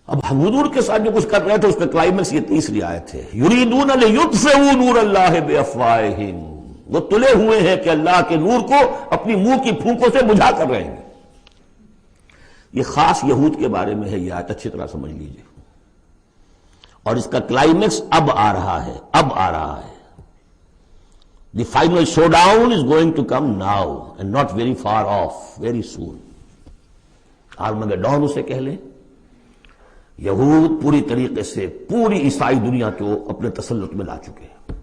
اب حضور کے ساتھ جو کچھ کر رہے تھے اس کا کلائمیکس یہ تیسری آیت ہے، یریدون لیطفئوا نور اللہ بافواہہم، وہ تلے ہوئے ہیں کہ اللہ کے نور کو اپنی منہ کی پھونکوں سے بجھا کر رہیں گے۔ یہ خاص یہود کے بارے میں ہے، یہ آیت اچھی طرح سمجھ لیجئے، اور اس کا کلائمیکس اب آ رہا ہے، اب آ رہا ہے۔ The final showdown is going to come now and not very far off, very soon۔ Armageddon اسے کہہ لیں۔ یہود پوری طریقے سے پوری عیسائی دنیا کو اپنے تسلط میں لا چکے ہیں،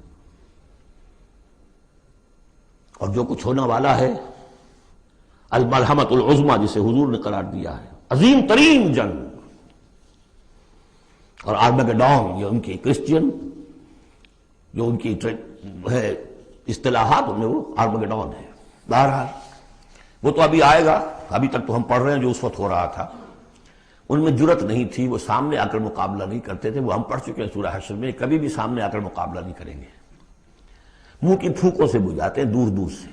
اور جو کچھ ہونے والا ہے الملحمۃ العظمیٰ جسے حضور نے قرار دیا ہے، عظیم ترین جنگ، اور آرمگڈون یہ ان کی کرسچین جو ان کی ہے اصطلاحات ان میں وہ آرمگڈون ہے۔ بہرحال وہ تو ابھی آئے گا، ابھی تک تو ہم پڑھ رہے ہیں جو اس وقت ہو رہا تھا، ان میں جرت نہیں تھی، وہ سامنے آ کر مقابلہ نہیں کرتے تھے، وہ ہم پڑھ چکے ہیں سورہ حشر میں، کبھی بھی سامنے آ کر مقابلہ نہیں کریں گے، منہ کی پھونکوں سے بجھاتے ہیں دور دور سے۔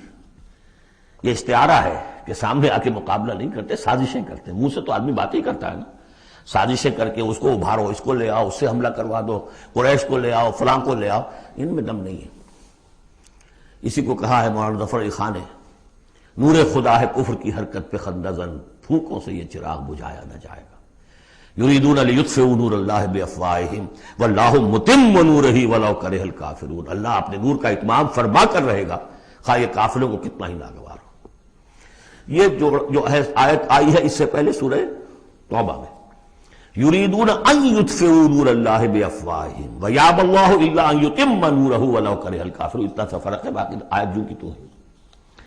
یہ استعارہ ہے کہ سامنے آ کے مقابلہ نہیں کرتے، سازشیں کرتے ہیں، منہ سے تو آدمی بات ہی کرتا ہے نا، سازشیں کر کے اس کو ابھارو، اس کو لے آؤ، اس سے حملہ کروا دو، قریش کو لے آؤ، فلاں کو لے آؤ، ان میں دم نہیں ہے۔ اسی کو کہا ہے مولانا ظفر علی خان نے، نور خدا ہے کفر کی حرکت پہ خندہ زن، پھونکوں سے یہ چراغ بجھایا نہ جائے گا۔ یریدون لیطفئوا نور اللہ بافواہہم واللہ متم نورہ ولو کرہ الکافرون، اللہ اپنے نور کا اتمام فرما کر رہے گا خواہ یہ کافروں کو کتنا ہی ناگوار ہو۔ یہ جو آیت آئی ہے اس سے پہلے سورہ توبہ میں، یریدون ان یطفئوا نور اللہ بافواہہم ویابی اللہ الا ان یتم نورہ ولو کرہ الکافرون، اتنا سا فرق ہے، باقی آیت جو کی تو ہے۔